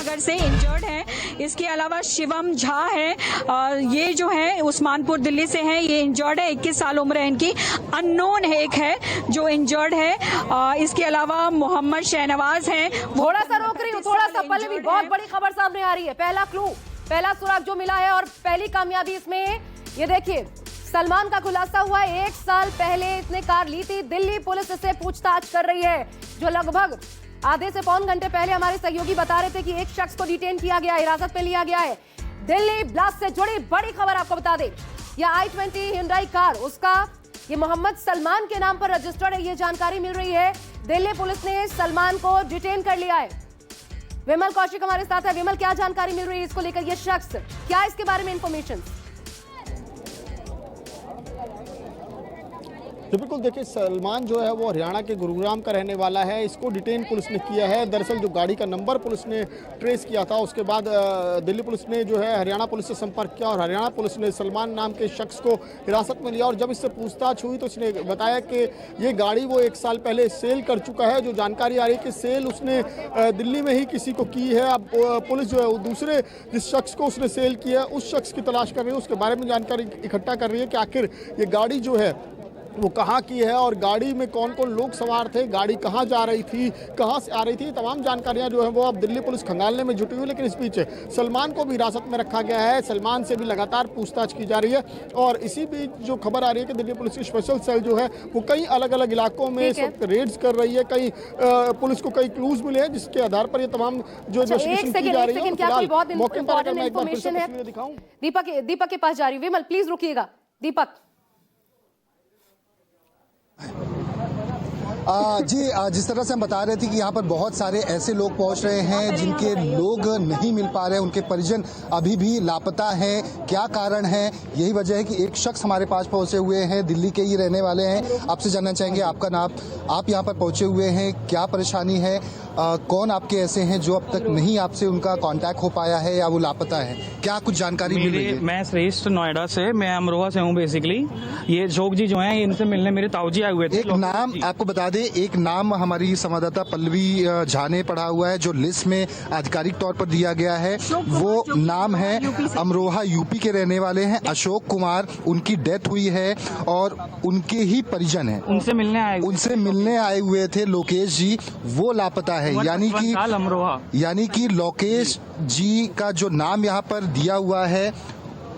नगर से इंजर्ड है। इसके अलावा शिवम झा है, ये जो है उस्मानपुर दिल्ली से है, ये इंजर्ड है, 21 साल उम्र है इनकी। अननोन एक है जो इंजर्ड है। इसके अलावा मोहम्मद शहनवाज है। थोड़ा सा रोक रही हूँ, थोड़ा सा पल्लवी, बहुत बड़ी खबर सामने आ रही है। पहला क्लू, पहला सुराग जो मिला है और पहली कामयाबी इसमें, ये देखिए सलमान का खुलासा हुआ है। 1 साल पहले इसने कार ली थी। दिल्ली पुलिस इससे पूछताछ कर रही है, जो लगभग आधे से पौन घंटे पहले हमारे सहयोगी बता रहे थे कि एक शख्स को डिटेन किया गया, हिरासत में लिया गया है। दिल्ली ब्लास्ट से जुड़ी बड़ी खबर आपको बता दें, यह i20 Hyundai कार, उसका ये मोहम्मद सलमान के नाम पर रजिस्टर्ड है, ये जानकारी मिल रही है। दिल्ली पुलिस ने सलमान को डिटेन कर लिया है। विमल कौशिक हमारे साथ है। विमल, क्या जानकारी मिल रही है इसको लेकर? ये शख्स क्या, इसके बारे में इंफॉर्मेशन? तो बिल्कुल देखिए, सलमान जो है वो हरियाणा के गुरुग्राम का रहने वाला है। इसको डिटेन पुलिस ने किया है। दरअसल जो गाड़ी का नंबर पुलिस ने ट्रेस किया था, उसके बाद दिल्ली पुलिस ने जो है हरियाणा पुलिस से संपर्क किया और हरियाणा पुलिस ने सलमान नाम के शख्स को हिरासत में लिया। और जब इससे पूछताछ हुई तो इसने बताया कि ये गाड़ी वो 1 साल पहले सेल कर चुका है। जो जानकारी आ रही है कि सेल उसने दिल्ली में ही किसी को की है। अब पुलिस जो है दूसरे जिस शख्स को उसने सेल किया है उस शख्स की तलाश कर रही है, उसके बारे में जानकारी इकट्ठा कर रही है कि आखिर ये गाड़ी जो है वो कहाँ की है और गाड़ी में कौन कौन लोग सवार थे, गाड़ी कहाँ जा रही थी, कहाँ से आ रही थी। तमाम जानकारियाँ जो है वो अब दिल्ली पुलिस खंगालने में जुटी हुई। लेकिन इस बीच सलमान को भी हिरासत में रखा गया है। सलमान से भी लगातार पूछताछ की जा रही है। और इसी बीच जो खबर आ रही है कि दिल्ली पुलिस की स्पेशल सेल जो है वो कई अलग अलग इलाकों में इस वक्त रेड्स कर रही है। कई पुलिस को कई क्लूज मिले हैं जिसके आधार पर ये तमाम जो इन्वेस्टिगेशन की जा रही है। मौके पर मैं एक बार फिर से तस्वीरें दिखाऊं। दीपक के पास जा रही हूँ। विमल प्लीज रुकिएगा। दीपक जी, जिस तरह से हम बता रहे थे कि यहाँ पर बहुत सारे ऐसे लोग पहुँच रहे हैं जिनके लोग नहीं मिल पा रहे हैं, उनके परिजन अभी भी लापता हैं। क्या कारण है? यही वजह है कि एक शख्स हमारे पास पहुँचे हुए हैं, दिल्ली के ही रहने वाले हैं। आपसे जानना चाहेंगे आपका नाम, आप यहाँ पर पहुँचे हुए हैं, क्या परेशानी है, कौन आपके ऐसे हैं जो अब तक नहीं आपसे उनका कांटेक्ट हो पाया है या वो लापता है? क्या कुछ जानकारी मिल रही है? मैं श्रेष्ठ नोएडा से, मैं अमरोहा से हूँ बेसिकली। ये अशोक जी जो हैं इनसे मिलने मेरे ताऊजी आए हुए थे। एक नाम आपको बता दें, एक नाम हमारी संवाददाता पल्लवी झा ने पढ़ा हुआ है जो लिस्ट में आधिकारिक तौर पर दिया गया है। वो नाम है, अमरोहा यूपी के रहने वाले हैं, अशोक कुमार। उनकी डेथ हुई है और उनके ही परिजन हैं। उनसे मिलने आए हुए थे लोकेश जी, वो लापता है। यानी कि लोकेश जी का जो नाम यहाँ पर दिया हुआ है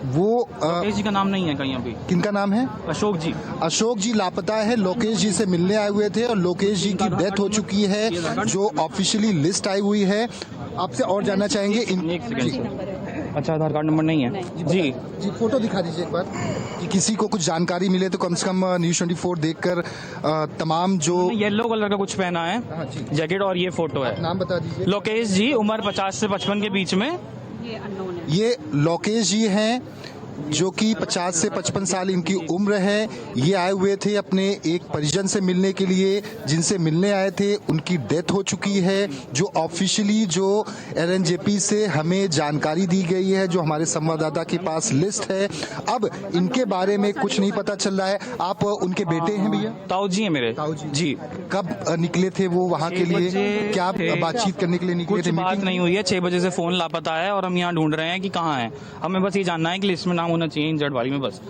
वो लोकेश जी का नाम नहीं है कहीं अभी। किनका नाम है? अशोक जी। अशोक जी लापता है। लोकेश जी से मिलने आए हुए थे और लोकेश जी की डेथ हो चुकी है, जो ऑफिशियली लिस्ट आई हुई है। आपसे और जानना चाहेंगे अच्छा, आधार कार्ड नंबर नहीं है जी। फोटो दिखा दीजिए एक बार कि किसी को कुछ जानकारी मिले तो कम से कम न्यूज़ 24 देखकर तमाम जो येलो कलर का कुछ पहना है जैकेट और ये फोटो है। नाम बता दीजिए। लोकेश जी, उम्र 50 से 55 के बीच में। ये लोकेश जी हैं जो कि 50 से 55 साल इनकी उम्र है। ये आए हुए थे अपने एक परिजन से मिलने के लिए, जिनसे मिलने आए थे उनकी डेथ हो चुकी है, जो ऑफिशियली जो एलएनजेपी से हमें जानकारी दी गई है, जो हमारे संवाददाता के पास लिस्ट है। अब इनके बारे में कुछ नहीं पता चल रहा है। आप उनके बेटे हैं भैया? ताऊ जी हैं मेरे। ताऊ जी कब निकले थे वो वहाँ के लिए? क्या बातचीत करने के लिए निकले थे? बात नहीं हुई है। 6 बजे से फोन लापता है और हम यहाँ ढूंढ रहे हैं कि कहाँ है। हमें बस ये जानना है कि लिस्ट में नाम होना चाहिए इंजर्ड वाली में, बस।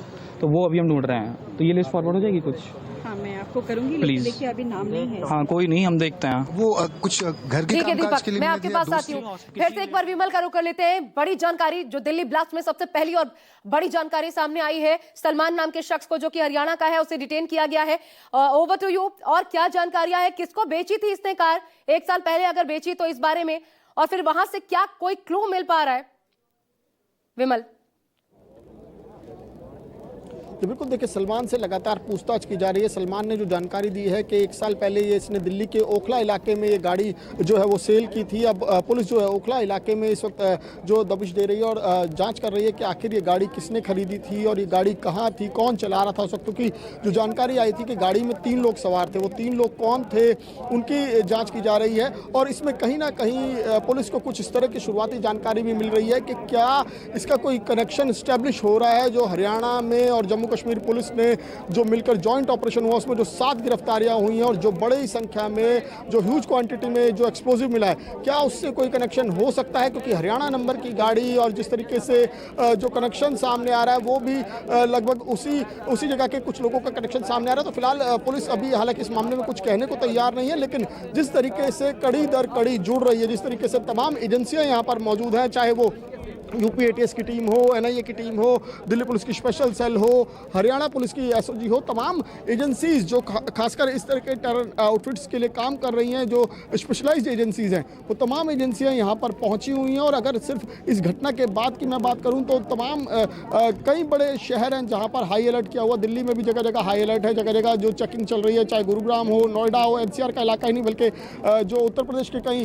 तो वो अभी हम ढूंढ रहे हैं। तो ये लिस्ट फॉरवर्ड हो जाएगी कुछ? हाँ, मैं आपको करूंगी, प्लीज। लेकिन देखिए अभी नाम नहीं है। हाँ, कोई नहीं, हम देखते हैं। वो कुछ घर के कामकाज के लिए मैं आपके पास आती हूँ। फिर से एक बार विमल का रुख कर लेते हैं। बड़ी जानकारी जो दिल्ली ब्लास्ट में सबसे पहली और बड़ी जानकारी सामने आई है, सलमान नाम के शख्स को जो कि हरियाणा का है उसे डिटेन किया गया है। Over to you. और क्या जानकारियां है, किसको बेची थी इसने कार 1 साल पहले, अगर बेची तो इस बारे में, और फिर वहां से क्या कोई क्लू मिल पा रहा है? विमल। तो बिल्कुल देखिए, सलमान से लगातार पूछताछ की जा रही है। सलमान ने जो जानकारी दी है कि 1 साल पहले ये इसने दिल्ली के ओखला इलाके में ये गाड़ी जो है वो सेल की थी। अब पुलिस जो है ओखला इलाके में इस वक्त जो दबिश दे रही है और जांच कर रही है कि आखिर ये गाड़ी किसने खरीदी थी और ये गाड़ी कहाँ थी, कौन चला रहा था उस वक्त। क्योंकि जो जानकारी आई थी कि गाड़ी में 3 लोग सवार थे, वो 3 लोग कौन थे उनकी जाँच की जा रही है। और इसमें कहीं ना कहीं पुलिस को कुछ इस तरह की शुरुआती जानकारी भी मिल रही है कि क्या इसका कोई कनेक्शन इस्टेब्लिश हो रहा है जो हरियाणा में और जम्मू जम्मू कश्मीर पुलिस ने जो मिलकर जॉइंट ऑपरेशन हुआ उसमें जो 7 गिरफ्तारियां हुई हैं और जो बड़ी संख्या में जो ह्यूज क्वांटिटी में जो एक्सप्लोजिव मिला है, क्या उससे कोई कनेक्शन हो सकता है? क्योंकि हरियाणा नंबर की गाड़ी और जिस तरीके से जो कनेक्शन सामने आ रहा है वो भी लगभग उसी जगह के कुछ लोगों का कनेक्शन सामने आ रहा है। तो फिलहाल पुलिस अभी हालांकि इस मामले में कुछ कहने को तैयार नहीं है, लेकिन जिस तरीके से कड़ी दर कड़ी जुड़ रही है, जिस तरीके से तमाम एजेंसियां यहाँ पर मौजूद हैं, चाहे वो यूपी एटीएस की टीम हो, एनआईए की टीम हो, दिल्ली पुलिस की स्पेशल सेल हो, हरियाणा पुलिस की एसओजी हो, तमाम एजेंसीज जो खासकर इस तरह के टेरर आउटफिट्स के लिए काम कर रही हैं, जो स्पेशलाइज्ड एजेंसीज हैं, वो तमाम एजेंसियां यहाँ पर पहुंची हुई हैं। और अगर सिर्फ इस घटना के बाद की मैं बात करूं तो तमाम कई बड़े शहर हैं जहाँ पर हाई अलर्ट किया हुआ। दिल्ली में भी जगह जगह हाई अलर्ट है, जगह जगह जो चेकिंग चल रही है, चाहे गुरुग्राम हो, नोएडा हो, एनसीआर का इलाका ही नहीं बल्कि जो उत्तर प्रदेश के कई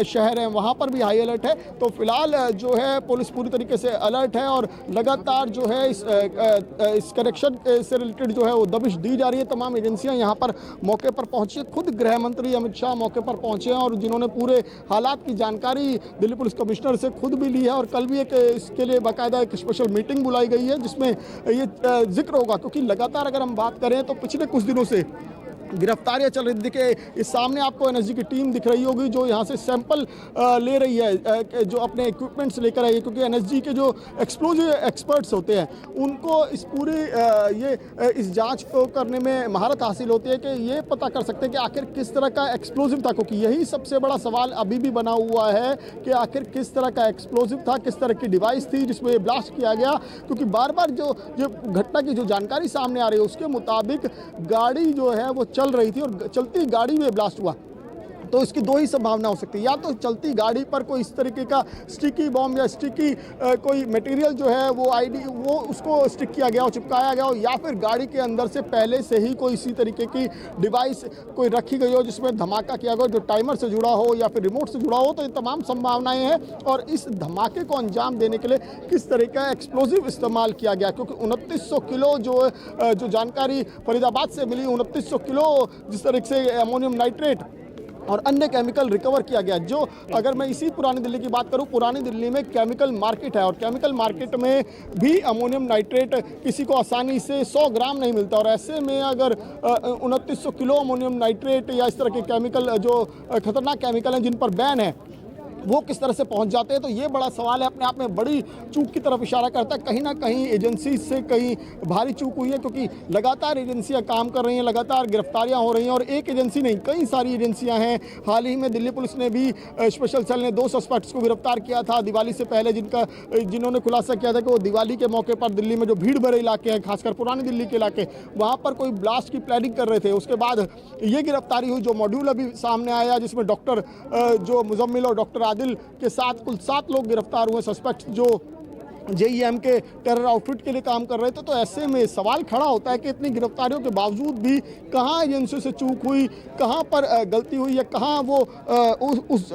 शहर हैं वहाँ पर भी हाई अलर्ट है। तो फिलहाल जो है पुलिस पूरी तरीके से अलर्ट है और लगातार जो है इस कनेक्शन से रिलेटेड जो है वो दबिश दी जा रही है। तमाम एजेंसियां यहाँ पर मौके पर पहुंची, खुद गृह मंत्री अमित शाह मौके पर पहुंचे हैं और जिन्होंने पूरे हालात की जानकारी दिल्ली पुलिस कमिश्नर से खुद भी ली है। और कल भी इसके लिए बाकायदा एक स्पेशल मीटिंग बुलाई गई है जिसमें ये जिक्र होगा, क्योंकि लगातार अगर हम बात करें तो पिछले कुछ दिनों से गिरफ्तारियां चल रही। देखिए इस सामने आपको एनएसजी की टीम दिख रही होगी जो यहाँ से सैंपल ले रही है, जो अपने इक्विपमेंट्स लेकर आई है, क्योंकि एनएसजी के जो एक्सप्लोजिव एक्सपर्ट्स होते हैं उनको इस पूरी इस जांच को करने में महारत हासिल होती है कि ये पता कर सकते हैं कि आखिर किस तरह का एक्सप्लोजिव था, क्योंकि यही सबसे बड़ा सवाल अभी भी बना हुआ है कि आखिर किस तरह का एक्सप्लोजिव था, किस तरह की डिवाइस थी जिसमें ये ब्लास्ट किया गया। क्योंकि बार बार जो घटना की जो जानकारी सामने आ रही है उसके मुताबिक गाड़ी जो है वो चल रही थी और चलती गाड़ी में ब्लास्ट हुआ। तो इसकी दो ही संभावना हो सकती है, या तो चलती गाड़ी पर कोई इस तरीके का स्टिकी बॉम्ब या स्टिकी कोई मटेरियल जो है वो उसको स्टिक किया गया हो, चिपकाया गया हो, या फिर गाड़ी के अंदर से पहले से ही कोई इसी तरीके की डिवाइस कोई रखी गई हो जिसमें धमाका किया गया, जो टाइमर से जुड़ा हो या फिर रिमोट से जुड़ा हो। तो ये तमाम संभावनाएं हैं और इस धमाके को अंजाम देने के लिए किस तरह का एक्सप्लोजिव इस्तेमाल किया गया, क्योंकि 2900 किलो जो जानकारी फरीदाबाद से मिली, 2900 किलो जिस तरह से अमोनियम नाइट्रेट और अन्य केमिकल रिकवर किया गया। जो अगर मैं इसी पुरानी दिल्ली की बात करूं, पुरानी दिल्ली में केमिकल मार्केट है और केमिकल मार्केट में भी अमोनियम नाइट्रेट किसी को आसानी से 100 ग्राम नहीं मिलता। और ऐसे में अगर 2900 किलो अमोनियम नाइट्रेट या इस तरह के केमिकल जो खतरनाक केमिकल हैं जिन पर बैन है वो किस तरह से पहुंच जाते हैं, तो ये बड़ा सवाल है, अपने आप में बड़ी चूक की तरफ इशारा करता है। कहीं ना कहीं एजेंसी से कहीं भारी चूक हुई है, क्योंकि लगातार एजेंसियां काम कर रही हैं, लगातार गिरफ्तारियां हो रही हैं और एक एजेंसी नहीं कई सारी एजेंसियां हैं। हाल ही में दिल्ली पुलिस ने भी स्पेशल सेल ने 2 सस्पेक्ट्स को गिरफ्तार किया था दिवाली से पहले, जिन्होंने खुलासा किया था कि वो दिवाली के मौके पर दिल्ली में जो भीड़ भरे इलाके हैं, खासकर पुरानी दिल्ली के इलाके, वहाँ पर कोई ब्लास्ट की प्लानिंग कर रहे थे। उसके बाद ये गिरफ्तारी हुई, जो मॉड्यूल अभी सामने आया जिसमें डॉक्टर जो मुजम्मिल और डॉक्टर आदिल के साथ कुल 7 लोग गिरफ्तार हुए, सस्पेक्ट जो जेईएम के टेरर आउटफिट के लिए काम कर रहे थे। तो ऐसे में सवाल खड़ा होता है कि इतनी गिरफ्तारियों के बावजूद भी कहाँ एजेंसियों से चूक हुई, कहाँ पर गलती हुई, या कहाँ वो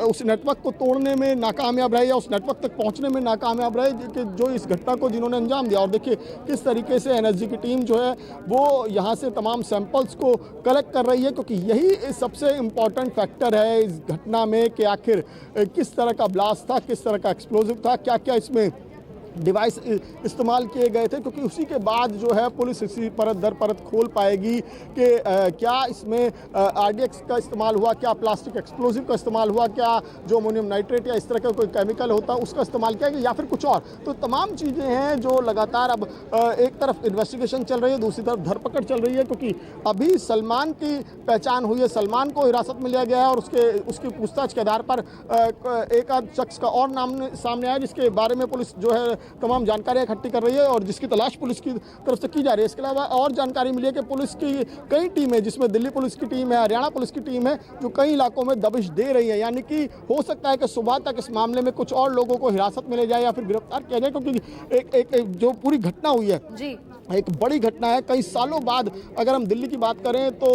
उस नेटवर्क को तोड़ने में नाकामयाब रहे या उस नेटवर्क तक पहुँचने में नाकामयाब रहे कि जो इस घटना को जिन्होंने अंजाम दिया। और देखिए किस तरीके से एनएसजी की टीम जो है वो यहाँ से तमाम सैंपल्स को कलेक्ट कर रही है, क्योंकि यही सबसे इम्पॉर्टेंट फैक्टर है इस घटना में कि आखिर किस तरह का ब्लास्ट था, किस तरह का एक्सप्लोजिव था, क्या क्या इसमें डिवाइस इस्तेमाल किए गए थे। क्योंकि उसी के बाद जो है पुलिस इसी परत दर परत खोल पाएगी कि क्या इसमें आरडीएक्स का इस्तेमाल हुआ, क्या प्लास्टिक एक्सप्लोजिव का इस्तेमाल हुआ, क्या जो अमोनियम नाइट्रेट या इस तरह का कोई केमिकल होता है उसका इस्तेमाल किया गया, या फिर कुछ और। तो तमाम चीज़ें हैं जो लगातार अब एक तरफ इन्वेस्टिगेशन चल रही है, दूसरी तरफ धरपकड़ चल रही है, क्योंकि अभी सलमान की पहचान हुई है, सलमान को हिरासत में लिया गया है और उसकी पूछताछ के आधार पर एक आध शख्स का और नाम सामने आया जिसके बारे में पुलिस जो है तमाम जानकारियां इकट्ठी कर रही है और जिसकी तलाश पुलिस की तरफ से की जा रही है। इसके अलावा और जानकारी मिली है कि पुलिस की कई टीमें, जिसमें दिल्ली पुलिस की टीम है, हरियाणा पुलिस की टीम है, जो कई इलाकों में दबिश दे रही है। यानी कि हो सकता है कि सुबह तक इस मामले में कुछ और लोगों को हिरासत में ले जाए या फिर गिरफ्तार किया जाए, क्योंकि एक जो पूरी घटना हुई है जी, एक बड़ी घटना है। कई सालों बाद अगर हम दिल्ली की बात करें तो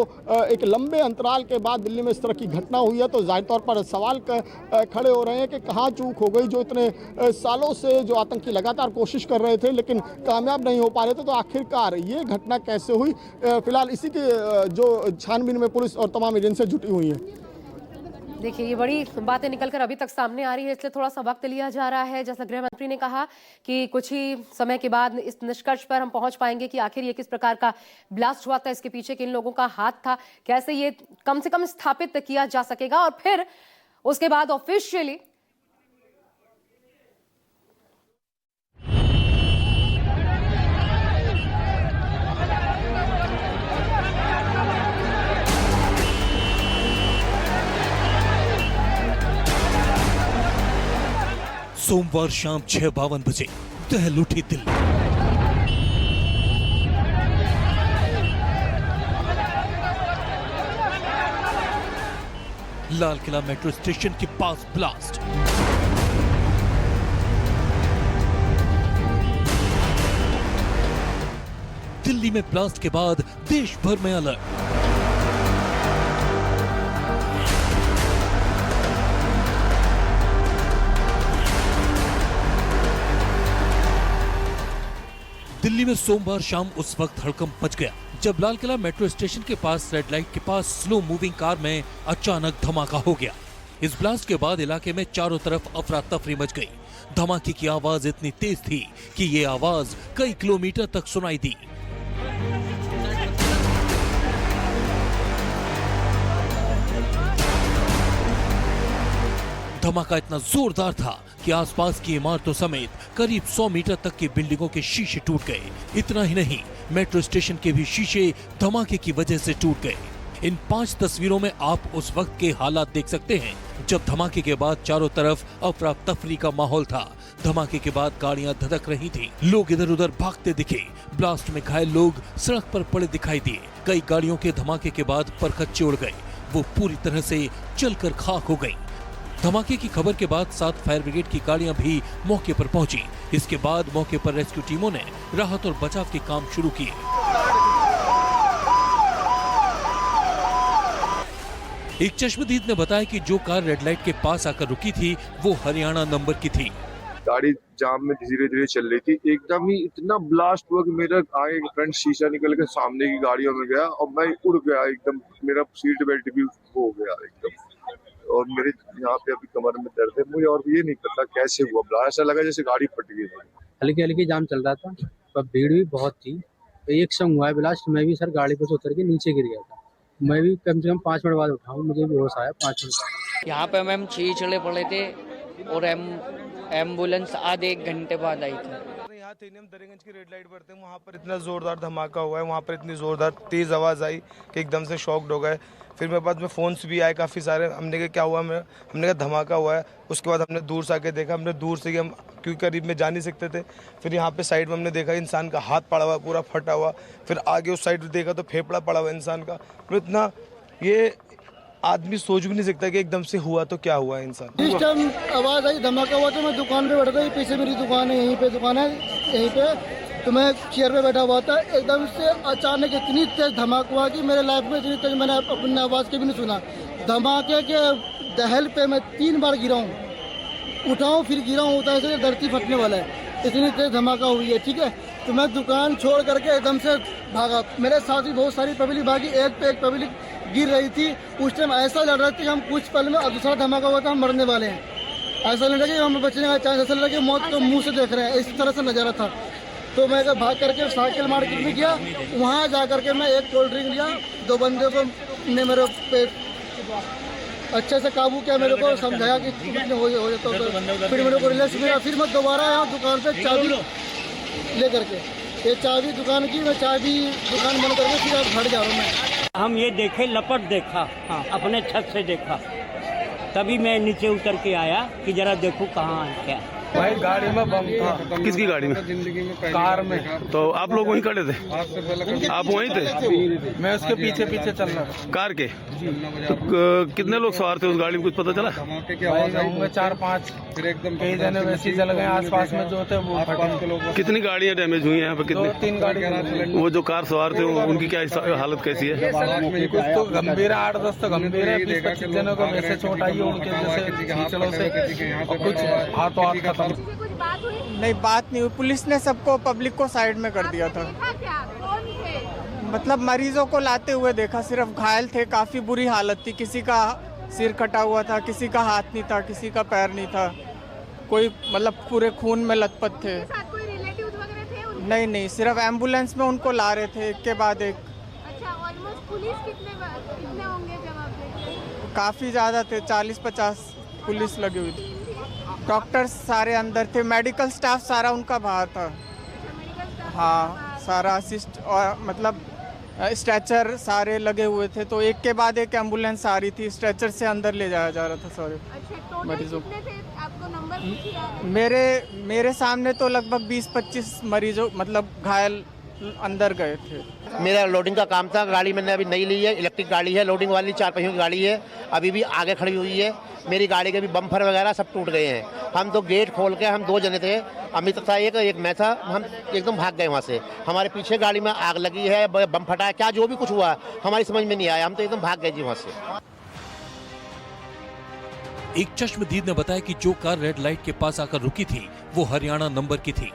एक लंबे अंतराल के बाद दिल्ली में इस तरह की घटना हुई है, तो जाहिर तौर पर सवाल खड़े हो रहे हैं कि कहाँ चूक हो गई। जो इतने सालों से जो आतंकी लगातार कोशिश कर रहे थे लेकिन कामयाब नहीं हो पा रहे थे, तो आखिरकार ये घटना कैसे हुई। फिलहाल इसी की जो छानबीन में पुलिस और तमाम एजेंसियां जुटी हुई हैं। देखिए, ये बड़ी बातें निकलकर अभी तक सामने आ रही है, इसलिए थोड़ा सा वक्त लिया जा रहा है। जैसा गृह मंत्री ने कहा कि कुछ ही समय के बाद इस निष्कर्ष पर हम पहुंच पाएंगे कि आखिर ये किस प्रकार का ब्लास्ट हुआ था, इसके पीछे किन लोगों का हाथ था, कैसे ये कम से कम स्थापित किया जा सकेगा और फिर उसके बाद ऑफिशियली सोमवार शाम 6:52 बजे दहल उठी दिल्ली। लाल किला मेट्रो स्टेशन के पास ब्लास्ट। दिल्ली में ब्लास्ट के बाद देश भर में अलर्ट। दिल्ली में सोमवार शाम उस वक्त हड़कंप मच गया जब लाल किला मेट्रो स्टेशन के पास रेड लाइट के पास स्लो मूविंग कार में अचानक धमाका हो गया। इस ब्लास्ट के बाद इलाके में चारों तरफ अफरा तफरी मच गई। धमाके की आवाज इतनी तेज थी कि ये आवाज कई किलोमीटर तक सुनाई दी। धमाका इतना जोरदार था कि आसपास की इमारतों समेत करीब 100 मीटर तक की बिल्डिंगों के शीशे टूट गए। इतना ही नहीं, मेट्रो स्टेशन के भी शीशे धमाके की वजह से टूट गए। इन 5 तस्वीरों में आप उस वक्त के हालात देख सकते हैं जब धमाके के बाद चारों तरफ अफरा तफरी का माहौल था। धमाके के बाद गाड़ियां धधक रही थी, लोग इधर उधर भागते दिखे। ब्लास्ट में घायल लोग सड़क पर पड़े दिखाई दिए। कई गाड़ियों के धमाके के बाद परखच्चे उड़ गए, वो पूरी तरह से जलकर खाक हो गई। धमाके की खबर के बाद 7 फायर ब्रिगेड की गाड़ियां भी मौके पर पहुंची। इसके बाद मौके पर रेस्क्यू टीमों ने राहत और बचाव के काम शुरू किए। एक चश्मदीद ने बताया कि जो कार रेड लाइट के पास आकर रुकी थी वो हरियाणा नंबर की थी। गाड़ी जाम में धीरे धीरे चल रही थी, एकदम ही इतना ब्लास्ट हुआ कि मेरा आगे फ्रंट शीशा निकल के सामने की गाड़ियों में गया और मैं उड़ गया एकदम। मेरा सीट बेल्ट भी हो गया एकदम और मेरे यहाँ पे अभी कमर में दर्द है। मुझे और ये नहीं पता कैसे हुआ ब्लास्ट, ऐसा लगा जैसे गाड़ी फट गई। हल्की हल्की जाम चल रहा था पर भीड़ भी बहुत थी। तो एक संग हुआ है ब्लास्ट, मैं भी सर गाड़ी पर से उतर के नीचे गिर गया था। मैं भी कम से कम 5 मिनट बाद उठाऊँ, मुझे भी होश आया 5 मिनट। यहाँ पे मैम चले पड़े थे और एम्बुलेंस आधे 1 घंटे बाद आई थी। यहाँ थे हम दरियागंज की रेड लाइट पर थे, वहाँ पर इतना जोरदार धमाका हुआ है, वहाँ पर इतनी जोरदार तेज आवाज़ आई कि एकदम से शॉक्ड हो गए। फिर मेरे पास में फ़ोन्स भी आए काफ़ी सारे। हमने कहा क्या हुआ, हमने कहा धमाका हुआ है। उसके बाद हमने दूर से आके देखा, हमने दूर से हम क्योंकि करीब में जा नहीं सकते थे। फिर यहाँ पे साइड में हमने देखा इंसान का हाथ पड़ा हुआ पूरा फटा हुआ। फिर आगे उस साइड देखा तो फेफड़ा पड़ा हुआ इंसान का। तो इतना ये आदमी सोच भी नहीं सकता कि एकदम से हुआ तो क्या हुआ इंसान। जिस टाइम आवाज़ आई धमाका हुआ तो मैं दुकान पे बैठा था, पीछे मेरी दुकान है, यहीं पे दुकान है यहीं पे, तो मैं चेयर पे बैठा हुआ था। एकदम से अचानक इतनी तेज धमाका हुआ कि मेरे लाइफ में इतनी तेज मैंने अपनी आवाज़ के भी नहीं सुना। धमाके के दहल पे मैं 3 बार गिरा हूँ, उठाऊँ फिर गिरा हूँ, उठा ऐसे धरती फटने वाला है, इतनी तेज धमाका हुई है। ठीक है, तो मैं दुकान छोड़ करके एकदम से भागा। मेरे साथ भी बहुत सारी पब्लिक भागी, एक पे एक पब्लिक गिर रही थी। उस टाइम ऐसा लग रहा था कि हम कुछ पल में दूसरा धमाका हुआ था, हम मरने वाले हैं। ऐसा लग रहा कि हम बचने का चांस, ऐसा लग रहा कि मौत को मुंह से देख रहे हैं, इस तरह से नजारा था। तो मैं भाग करके साइकिल मार्केट में गया, वहाँ जा करके मैं एक कोल्ड ड्रिंक लिया। 2 बंदे को ने मेरे पे अच्छे से काबू किया, मेरे को समझाया कि हो जाता तो फिर मेरे को रिलैक्स मिला। फिर मैं दोबारा आया दुकान पे चाबी ले करके, ये चाबी दुकान की, मैं चाबी दुकान बंद करके फिर आप घर जा रहा हूँ मैं। हम ये देखे, लपट देखा, अपने छत से देखा, तभी मैं नीचे उतर के आया कि जरा देखूं कहाँ है क्या। भाई गाड़ी में बम था। किसकी गाड़ी में? कार में। तो आप लोग वहीं खड़े थे? आप वहीं थे? मैं उसके पीछे पीछे चल रहा था। कार के? तो कितने लोग सवार थे उस गाड़ी में, कुछ पता चला? होंगे 4-5, कई जने वैसे चल गए आसपास में जो थे वो। कितनी गाड़ियाँ डैमेज हुई हैं यहाँ पे? कितनी? 2-3 गाड़ी। वो जो कार सवार थे उनकी क्या हालत कैसी है? कुछ तो गंभीर है, 8-10 तो गंभीर है, 20-25 जनों को वैसे चोट आई है उनके जैसे खींचड़ों से, और कुछ हाथों हाथ खत्म। नहीं, बात नहीं हुई। पुलिस ने सबको, पब्लिक को साइड में कर दिया था। मतलब मरीजों को लाते हुए देखा, सिर्फ घायल थे, काफी बुरी हालत थी, किसी का सिर कटा हुआ था, किसी का हाथ नहीं था, किसी का पैर नहीं था, कोई मतलब पूरे खून में लथपथ थे। कोई रिलेटिव्स वगैरह थे उनके? नहीं, सिर्फ एम्बुलेंस में उनको ला रहे थे एक के बाद एक। अच्छा, ऑलमोस्ट पुलिस कितने होंगे जवाब देते? काफ़ी ज़्यादा थे, 40-50 पुलिस लगी हुई थी। डॉक्टर्स सारे अंदर थे, मेडिकल स्टाफ सारा उनका बाहर था। हाँ, सारा असिस्ट और मतलब स्ट्रेचर सारे लगे हुए थे, तो एक के बाद एक एम्बुलेंस आ रही थी, स्ट्रेचर से अंदर ले जाया जा रहा था सारे मरीजों। आपको नंबर मेरे सामने तो लगभग 20-25 मरीजों मतलब घायल अंदर गए थे। मेरा लोडिंग का काम था, गाड़ी मैंने अभी नई ली है, इलेक्ट्रिक गाड़ी है, लोडिंग वाली 4 पहियों की गाड़ी है, अभी भी आगे खड़ी हुई है। मेरी गाड़ी के भी बम्फर वगैरह सब टूट गए हैं। हम तो गेट खोल के, हम 2 जने थे, अमित था एक मैं था, हम एकदम भाग गए वहाँ से। हमारे पीछे गाड़ी में आग लगी है, बम फटा है, क्या जो भी कुछ हुआ हमारी समझ में नहीं आया, हम तो एकदम भाग गए जी वहाँ से। एक चश्मदीद ने बताया कि जो कार रेड लाइट के पास आकर रुकी थी वो हरियाणा नंबर की थी।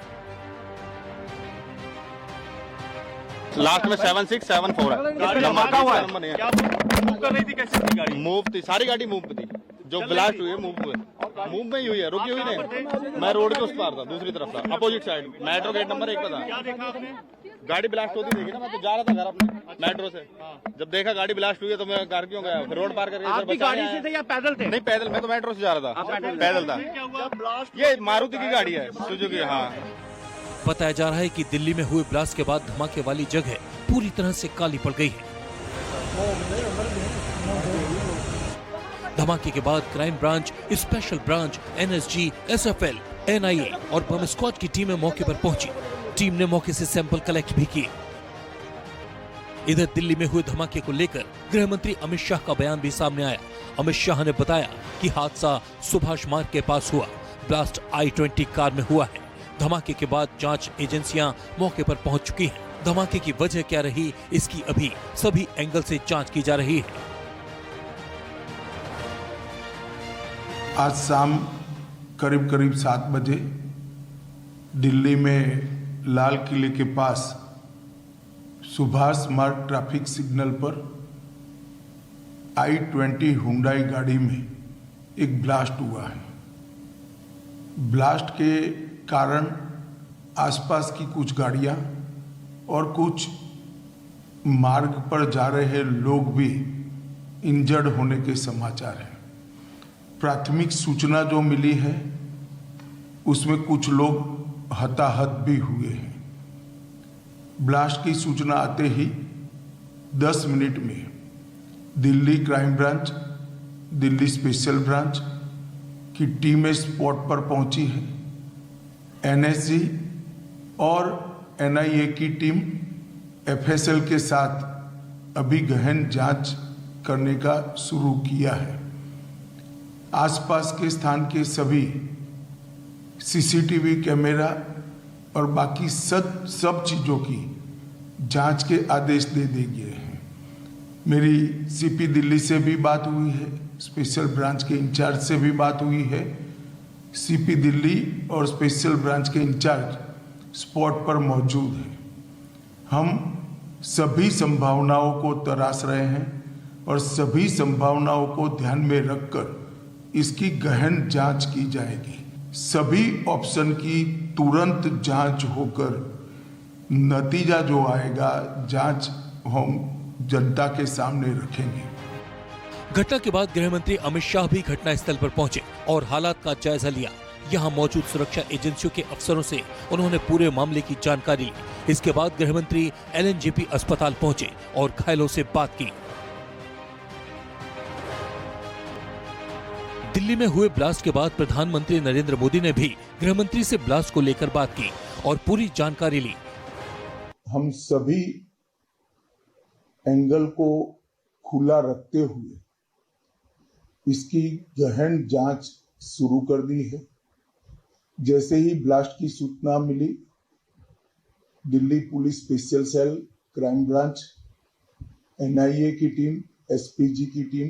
लास्ट में 7674 है। धमाका हुआ है। मूव कर रही थी, कैसे थी गाड़ी? मूव थी, सारी गाड़ी मूव थी। जो ब्लास्ट हुई है मूव में ही हुई है, रुकी हुई नहीं। मैं रोड के उस पार था, दूसरी तरफ था, opposite side, metro gate number 1 पे था। क्या देखा आपने? गाड़ी ब्लास्ट होती देखी ना, मैं तो जा रहा था घर अपने मेट्रो से। जब देखा गाड़ी ब्लास्ट हुई है तो मैं घर क्यों गया, फिर रोड पार करके। आप गाड़ी से थे या पैदल थे? नहीं पैदल, मैं तो मेट्रो से जा रहा था, पैदल था। ये मारुति की गाड़ी है, सुजुकी। हाँ, बताया जा रहा है कि दिल्ली में हुए ब्लास्ट के बाद धमाके वाली जगह पूरी तरह से काली पड़ गई है। धमाके के बाद crime branch, special branch, NSG, SFL, NIA और बम स्क्वाड की टीमें मौके पर पहुंची। टीम ने मौके से सैंपल कलेक्ट भी किए। इधर दिल्ली में हुए धमाके को लेकर गृह मंत्री अमित शाह का बयान भी सामने आया। अमित शाह ने बताया कि हादसा सुभाष मार्ग के पास हुआ, ब्लास्ट I-20 कार में हुआ है। धमाके के बाद जांच एजेंसियां मौके पर पहुंच चुकी हैं। धमाके की वजह क्या रही, इसकी अभी सभी एंगल से जांच की जा रही है। आज शाम करीब 7 बजे दिल्ली में लाल किले के पास सुभाष मार्ग ट्रैफिक सिग्नल पर I-20 हुंडई गाड़ी में एक ब्लास्ट हुआ है। ब्लास्ट के कारण आसपास की कुछ गाड़ियां और कुछ मार्ग पर जा रहे लोग भी इंजर्ड होने के समाचार हैं। प्राथमिक सूचना जो मिली है उसमें कुछ लोग हताहत भी हुए हैं। ब्लास्ट की सूचना आते ही 10 मिनट में Delhi crime branch, Delhi special branch की टीमें स्पॉट पर पहुंची है। एनएसजी और एनआईए की टीम एफएसएल के साथ अभी गहन जांच करने का शुरू किया है। आसपास के स्थान के सभी सीसीटीवी कैमरा और बाकी सब चीज़ों की जांच के आदेश दे दिए गए हैं। मेरी सीपी दिल्ली से भी बात हुई है, स्पेशल ब्रांच के इंचार्ज से भी बात हुई है। सीपी दिल्ली और स्पेशल ब्रांच के इंचार्ज स्पॉट पर मौजूद हैं। हम सभी संभावनाओं को तराश रहे हैं और सभी संभावनाओं को ध्यान में रखकर इसकी गहन जांच की जाएगी। सभी ऑप्शन की तुरंत जांच होकर नतीजा जो आएगा, जांच हम जनता के सामने रखेंगे। घटना के बाद गृह मंत्री अमित शाह भी घटनास्थल पर पहुंचे और हालात का जायजा लिया। यहां मौजूद सुरक्षा एजेंसियों के अफसरों से उन्होंने पूरे मामले की जानकारी ली। इसके बाद गृह मंत्री LNJP अस्पताल पहुंचे और घायलों से बात की। दिल्ली में हुए ब्लास्ट के बाद प्रधानमंत्री नरेंद्र मोदी ने भी गृह मंत्री से ब्लास्ट को लेकर बात की और पूरी जानकारी ली। हम सभी एंगल को खुला रखते हुए इसकी गहन जांच शुरू कर दी है। जैसे ही ब्लास्ट की सूचना मिली, Delhi police special cell, crime branch, NIA की टीम, एसपीजी की टीम,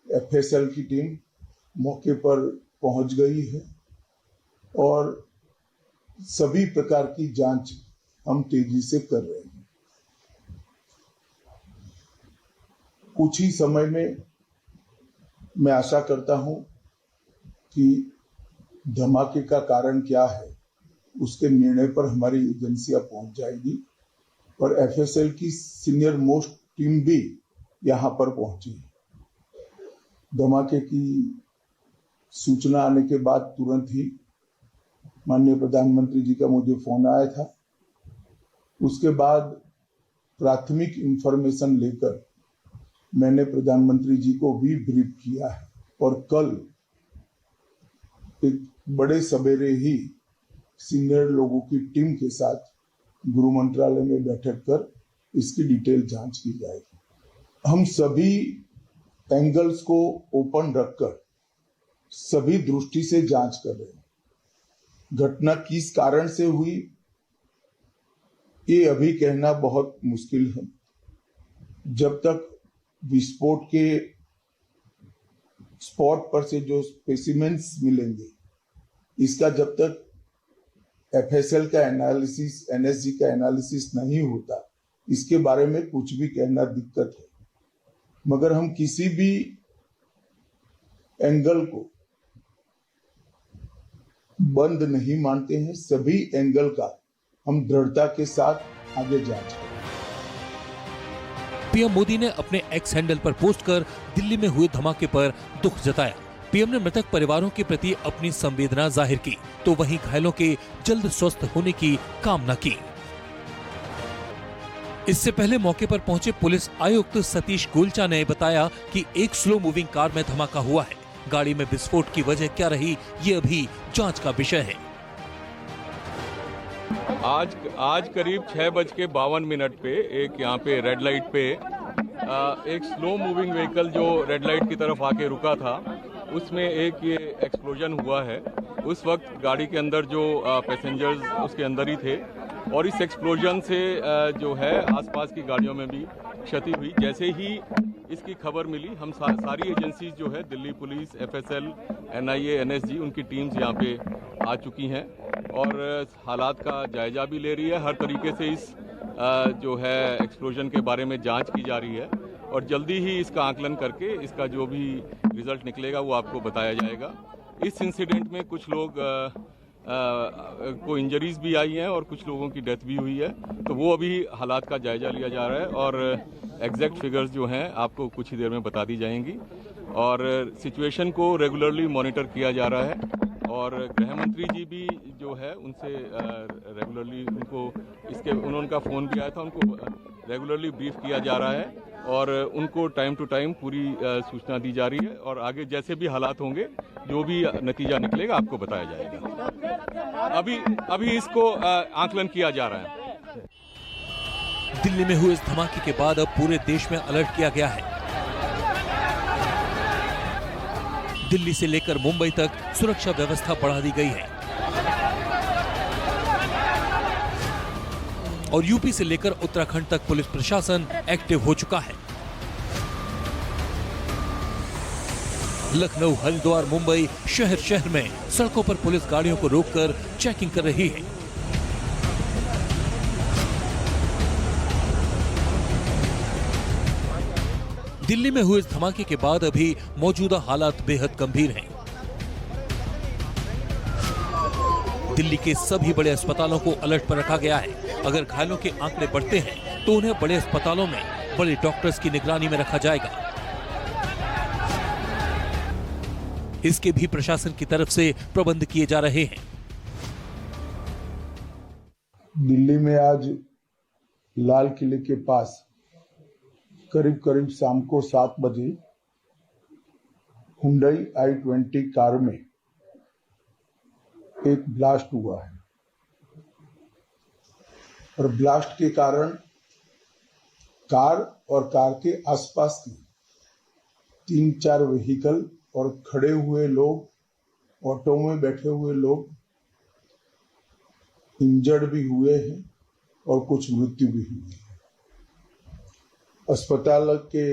एफएसएल की टीम मौके पर पहुंच गई है और सभी प्रकार की जांच हम तेजी से कर रहे हैं। कुछ ही समय में मैं आशा करता हूं कि धमाके का कारण क्या है उसके निर्णय पर हमारी एजेंसियां पहुंच जाएगी और एफएसएल की सीनियर मोस्ट टीम भी यहां पर पहुंची। धमाके की सूचना आने के बाद तुरंत ही माननीय प्रधानमंत्री जी का मुझे फोन आया था। उसके बाद प्राथमिक इंफॉर्मेशन लेकर मैंने प्रधानमंत्री जी को भी ब्रीफ किया है और कल एक बड़े सवेरे ही सीनियर लोगों की टीम के साथ गृह मंत्रालय में बैठक कर इसकी डिटेल जांच की जाएगी। हम सभी एंगल्स को ओपन रखकर सभी दृष्टि से जांच कर रहे हैं। घटना किस कारण से हुई ये अभी कहना बहुत मुश्किल है। जब तक विस्फोट के स्पॉट पर से जो स्पेसिमेंस मिलेंगे, इसका जब तक एफएसएल का एनालिसिस, एनएसजी का एनालिसिस नहीं होता, इसके बारे में कुछ भी कहना दिक्कत है। मगर हम किसी भी एंगल को बंद नहीं मानते हैं। सभी एंगल का हम दृढ़ता के साथ आगे जांच करें। पीएम मोदी ने अपने एक्स हैंडल पर पोस्ट कर दिल्ली में हुए धमाके पर दुख जताया। पीएम ने मृतक परिवारों के प्रति अपनी संवेदना जाहिर की, तो वहीं घायलों के जल्द स्वस्थ होने की कामना की। इससे पहले मौके पर पहुंचे पुलिस आयुक्त सतीश गोलचा ने बताया कि एक स्लो मूविंग कार में धमाका हुआ है। गाड़ी में विस्फोट की वजह क्या रही, ये अभी जांच का विषय है। आज करीब 6:52 पे एक यहाँ पे रेड लाइट पे एक स्लो मूविंग व्हीकल जो रेड लाइट की तरफ आके रुका था, उसमें एक ये एक्सप्लोजन हुआ है। उस वक्त गाड़ी के अंदर जो पैसेंजर्स उसके अंदर ही थे और इस एक्सप्लोजन से जो है आसपास की गाड़ियों में भी क्षति हुई। जैसे ही इसकी खबर मिली, हम सारी एजेंसीज जो है, Delhi police, FSL, NIA, NSG, उनकी टीम्स यहाँ पे आ चुकी हैं और हालात का जायजा भी ले रही है। हर तरीके से इस जो है एक्सप्लोजन के बारे में जांच की जा रही है और जल्दी ही इसका आकलन करके इसका जो भी रिजल्ट निकलेगा वो आपको बताया जाएगा। इस इंसिडेंट में कुछ लोग को इंजरीज भी आई हैं और कुछ लोगों की डेथ भी हुई है, तो वो अभी हालात का जायजा लिया जा रहा है और एग्जैक्ट फिगर्स जो हैं आपको कुछ ही देर में बता दी जाएंगी। और सिचुएशन को रेगुलरली मॉनिटर किया जा रहा है और गृह मंत्री जी भी जो है उनसे रेगुलरली उनका फ़ोन भी आया था, उनको रेगुलरली ब्रीफ किया जा रहा है और उनको टाइम टू टाइम पूरी सूचना दी जा रही है और आगे जैसे भी हालात होंगे, जो भी नतीजा निकलेगा आपको बताया जाएगा। अभी इसको आकलन किया जा रहा है। दिल्ली में हुए इस धमाके के बाद अब पूरे देश में अलर्ट किया गया है। दिल्ली से लेकर मुंबई तक सुरक्षा व्यवस्था बढ़ा दी गई है और यूपी से लेकर उत्तराखंड तक पुलिस प्रशासन एक्टिव हो चुका है। लखनऊ, हरिद्वार, मुंबई शहर में सड़कों पर पुलिस गाड़ियों को रोककर चेकिंग कर रही है। दिल्ली में हुए इस धमाके के बाद अभी मौजूदा हालात बेहद गंभीर हैं। दिल्ली के सभी बड़े अस्पतालों को अलर्ट पर रखा गया है। अगर घायलों के आंकड़े बढ़ते हैं तो उन्हें बड़े अस्पतालों में बड़े डॉक्टर्स की निगरानी में रखा जाएगा। इसके भी प्रशासन की तरफ से प्रबंध किए जा रहे हैं। दिल्ली में आज लाल किले के पास करीब शाम को 7 बजे हुंडई i20 कार में एक ब्लास्ट हुआ है और ब्लास्ट के कारण कार और कार के आसपास की 3-4 व्हीकल और खड़े हुए लोग, ऑटो में बैठे हुए लोग इंजर्ड भी हुए हैं और कुछ मृत्यु भी हुई है। अस्पताल के